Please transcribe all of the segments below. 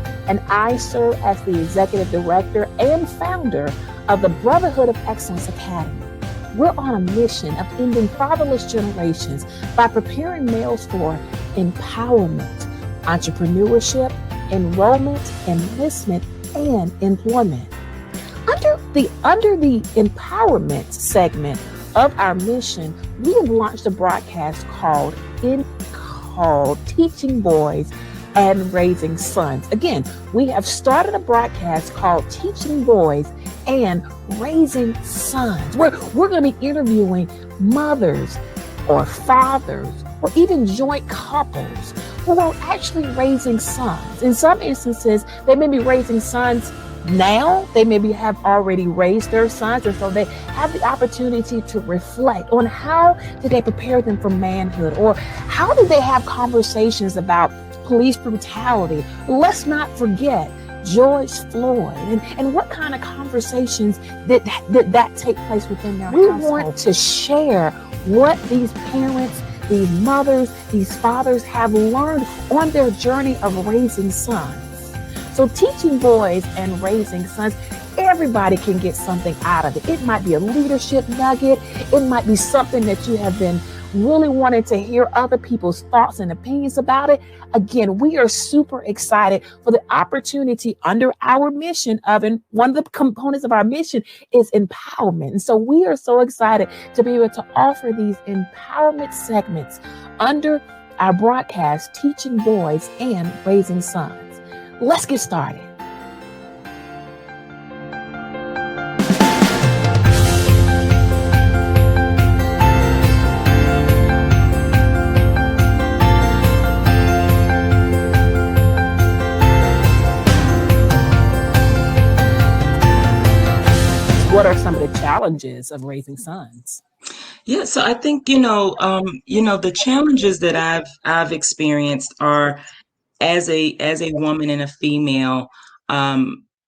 Cameron-Cole, and I serve as the executive director and founder of the Brotherhood of Excellence Academy. We're on a mission of ending fatherless generations by preparing males for empowerment, entrepreneurship, enrollment, enlistment, and employment. Under the empowerment segment of our mission, we have launched a broadcast called Teaching Boys and Raising Sons. Again, we have started a broadcast called Teaching Boys and Raising Sons. We're going to be interviewing mothers or fathers or even joint couples who are actually raising sons. In some instances, they may be raising sons now. They maybe have already raised their sons, and so they have the opportunity to reflect on how did they prepare them for manhood, or how did they have conversations about police brutality. Let's not forget George Floyd, and what kind of conversations did that take place within their household. We want to share what these parents, these mothers, these fathers have learned on their journey of raising sons. So Teaching Boys and Raising Sons, everybody can get something out of it. It might be a leadership nugget. It might be something that you have been really wanting to hear other people's thoughts and opinions about it. Again, we are super excited for the opportunity under our mission and one of the components of our mission is empowerment. And so we are so excited to be able to offer these empowerment segments under our broadcast, Teaching Boys and Raising Sons. Let's get started. What are some of the challenges of raising sons? Yeah, so I think the challenges that I've experienced are as a woman and a female,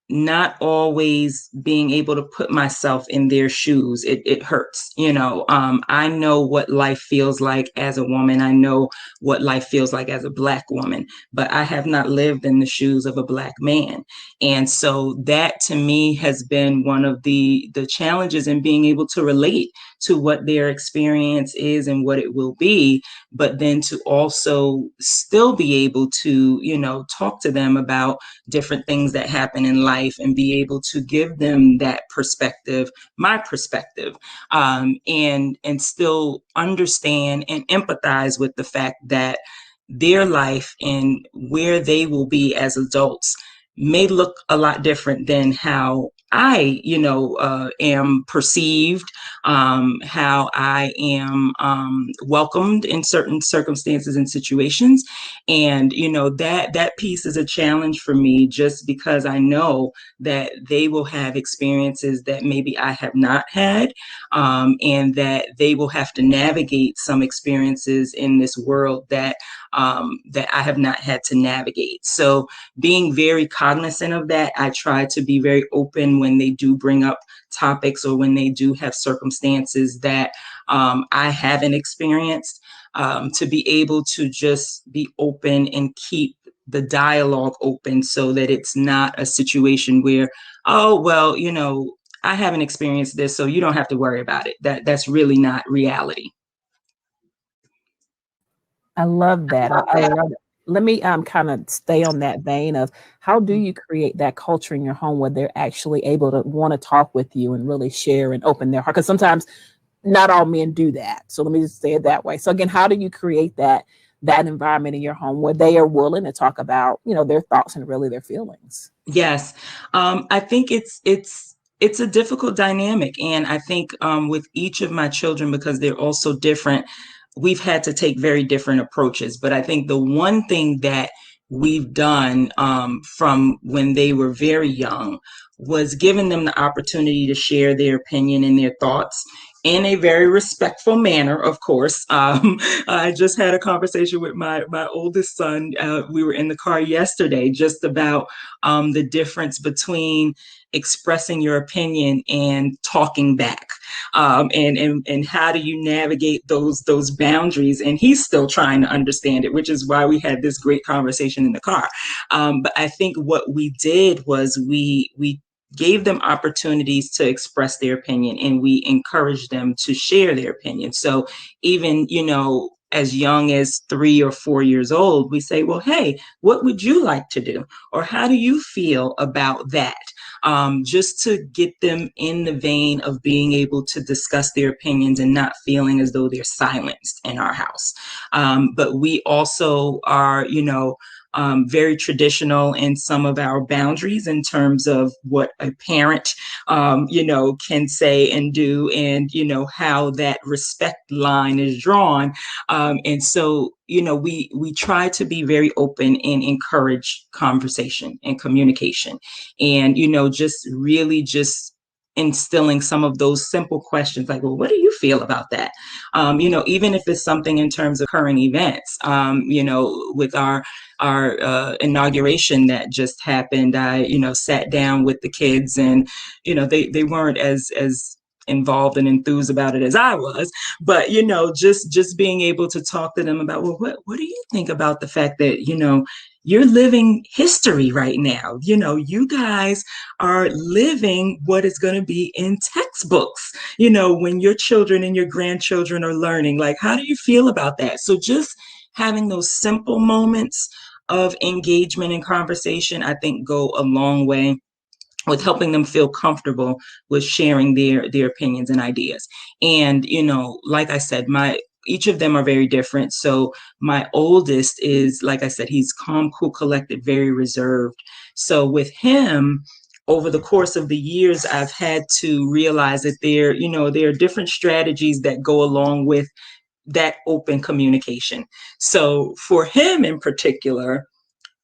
not always being able to put myself in their shoes. It hurts, I know what life feels like as a woman. I know what life feels like as a Black woman, but I have not lived in the shoes of a Black man. And so that to me has been one of the challenges in being able to relate to what their experience is and what it will be, but then to also still be able to, talk to them about different things that happen in life and be able to give them that perspective, my perspective, and still understand and empathize with the fact that their life and where they will be as adults may look a lot different than how I, am perceived, how I am welcomed in certain circumstances and situations. And, that piece is a challenge for me just because I know that they will have experiences that maybe I have not had, and that they will have to navigate some experiences in this world that I have not had to navigate. So being very cognizant of that, I try to be very open when they do bring up topics or when they do have circumstances that I haven't experienced, to be able to just be open and keep the dialogue open so that it's not a situation where, oh, well, I haven't experienced this, so you don't have to worry about it. That's really not reality. I love that. I love it. Let me kind of stay on that vein of how do you create that culture in your home where they're actually able to want to talk with you and really share and open their heart? Because sometimes not all men do that. So let me just say it that way. So again, how do you create that environment in your home where they are willing to talk about, their thoughts and really their feelings? Yes. I think it's a difficult dynamic. And I think with each of my children, because they're all so different, we've had to take very different approaches. But I think the one thing that we've done from when they were very young was giving them the opportunity to share their opinion and their thoughts in a very respectful manner, of course. I just had a conversation with my oldest son. We were in the car yesterday just about the difference between expressing your opinion and talking back. and how do you navigate those boundaries? And he's still trying to understand it, which is why we had this great conversation in the car. But I think what we did was we gave them opportunities to express their opinion, and we encouraged them to share their opinion. So even, as young as 3 or 4 years old, we say, well, hey, what would you like to do? Or how do you feel about that? Just to get them in the vein of being able to discuss their opinions and not feeling as though they're silenced in our house. But we also are, very traditional in some of our boundaries in terms of what a parent, can say and do, and, how that respect line is drawn. And so, we try to be very open and encourage conversation and communication, and, just really just instilling some of those simple questions like, well, what do you feel about that? Even if it's something in terms of current events, with our inauguration that just happened, I, sat down with the kids, and, they weren't as involved and enthused about it as I was, but, just being able to talk to them about, well, what do you think about the fact that, you're living history right now. You guys are living what is going to be in textbooks, when your children and your grandchildren are learning. Like, how do you feel about that? So just having those simple moments of engagement and conversation, I think, go a long way with helping them feel comfortable with sharing their opinions and ideas. And, like I said, each of them are very different. So my oldest is, like I said, he's calm, cool, collected, very reserved. So with him, over the course of the years, I've had to realize that there are different strategies that go along with that open communication. So for him in particular,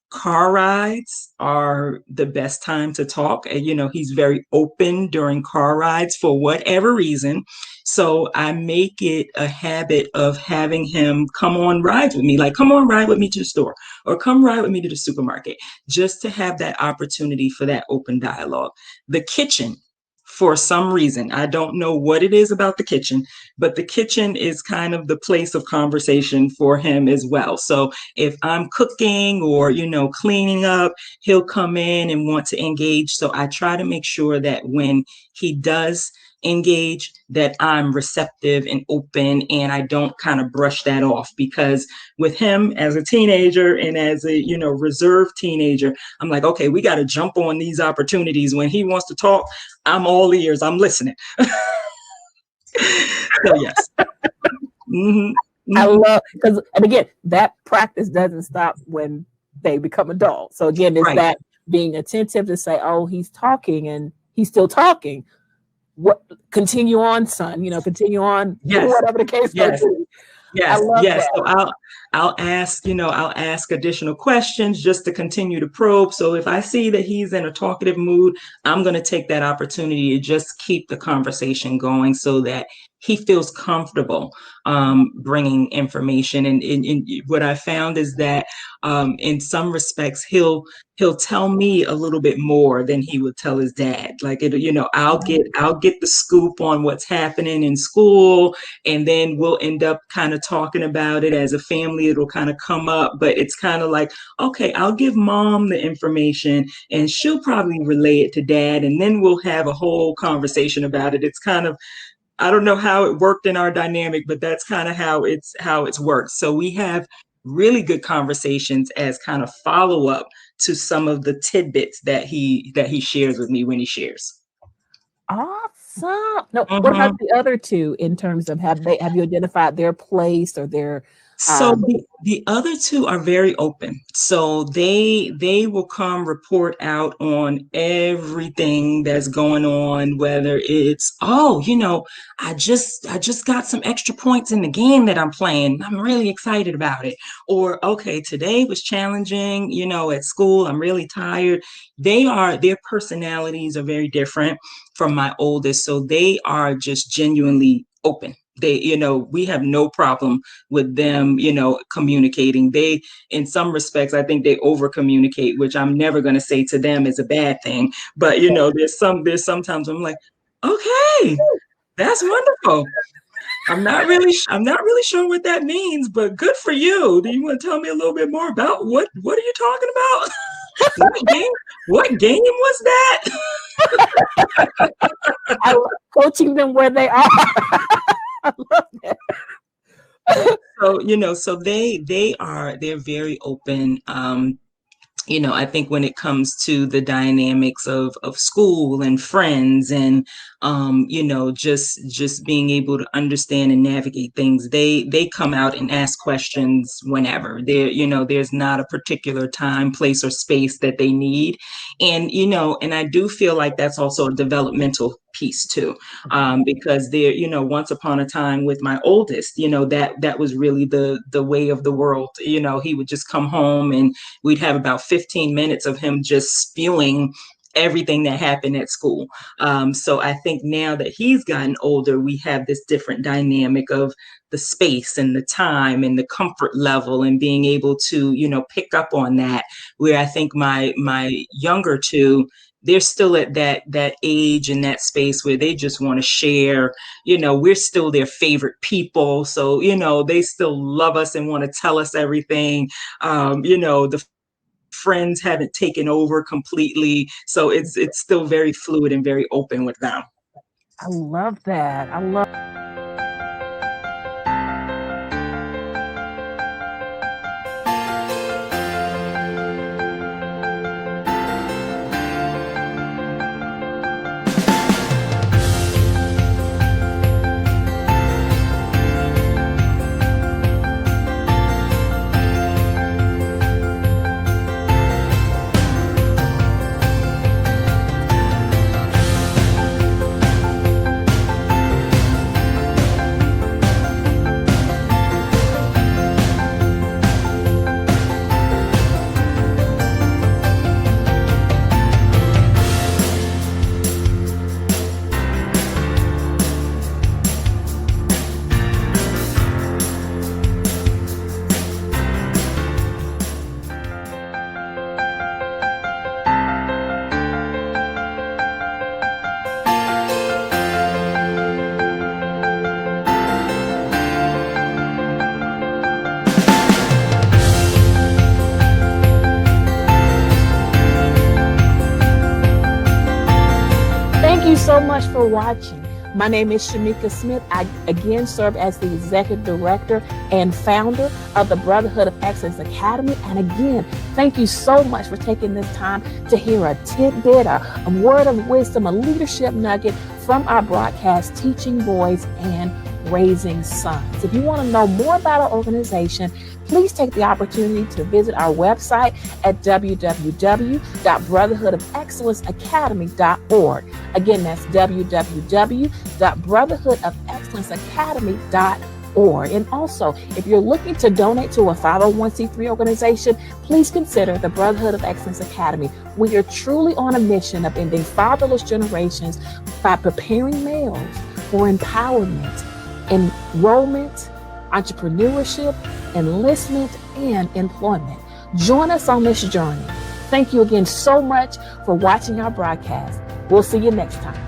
car rides are the best time to talk. And, he's very open during car rides for whatever reason. So I make it a habit of having him come on rides with me, like, come on ride with me to the store, or come ride with me to the supermarket, just to have that opportunity for that open dialogue. The kitchen, for some reason, I don't know what it is about the kitchen, but the kitchen is kind of the place of conversation for him as well. So if I'm cooking or, cleaning up, he'll come in and want to engage. So I try to make sure that when he does engage, that I'm receptive and open, and I don't kind of brush that off, because with him as a teenager and as a, reserved teenager, I'm like, okay, we got to jump on these opportunities. When he wants to talk, I'm all ears, I'm listening. So yes. Mm-hmm. I love, because, and again, that practice doesn't stop when they become adults. So again, it's Right. that being attentive to say, oh, he's talking and he's still talking. What, continue on, son, continue on, Yes. whatever the case may Yes. be. Yes, I love yes. that. So I'll ask additional questions just to continue to probe. So if I see that he's in a talkative mood, I'm going to take that opportunity to just keep the conversation going so that he feels comfortable bringing information. And what I found is that in some respects, he'll tell me a little bit more than he would tell his dad. Like, I'll get the scoop on what's happening in school, and then we'll end up kind of talking about it as a family. It'll kind of come up, but it's kind of like, okay, I'll give mom the information and she'll probably relay it to dad, and then we'll have a whole conversation about it. It's kind of, I don't know how it worked in our dynamic, but that's kind of how it's worked. So we have really good conversations as kind of follow up to some of the tidbits that he shares with me when he shares. Awesome. No, what about Mm-hmm. the other two in terms of have you identified their place or their So the other two are very open. So they will come report out on everything that's going on, whether it's, oh, I just got some extra points in the game that I'm playing. I'm really excited about it. Or, okay, today was challenging, at school. I'm really tired. Their personalities are very different from my oldest. So they are just genuinely open. We have no problem with them, communicating. They, in some respects, I think they over communicate, which I'm never going to say to them is a bad thing. But, there's sometimes I'm like, okay, That's wonderful. I'm not really sure what that means, but good for you. Do you want to tell me a little bit more about what are you talking about? What game was that? I love coaching them where they are. I love that. So, so they're very open. I think when it comes to the dynamics of school and friends and just being able to understand and navigate things, they come out and ask questions whenever. There's not a particular time, place, or space that they need. And I do feel like that's also a developmental piece too, because once upon a time with my oldest, that was really the way of the world. He would just come home and we'd have about 15 minutes of him just spewing everything that happened at school. So I think now that he's gotten older, we have this different dynamic of the space and the time and the comfort level and being able to, pick up on that. Where I think my younger two, they're still at that age and that space where they just want to share. We're still their favorite people, so they still love us and want to tell us everything. The friends haven't taken over completely, so it's still very fluid and very open with them. I love that. I love. Thank you so much for watching. My name is Shamika Smith. I again serve as the Executive Director and founder of the Brotherhood of Excellence Academy. And again, thank you so much for taking this time to hear a tidbit, a word of wisdom, a leadership nugget from our broadcast, Teaching Boys and Raising Sons. If you want to know more about our organization, please take the opportunity to visit our website at www.brotherhoodofexcellenceacademy.org. Again, that's www.brotherhoodofexcellenceacademy.org. And also, if you're looking to donate to a 501c3 organization, please consider the Brotherhood of Excellence Academy. We are truly on a mission of ending fatherless generations by preparing males for empowerment, enrollment, entrepreneurship, enlistment, and employment. Join us on this journey. Thank you again so much for watching our broadcast. We'll see you next time.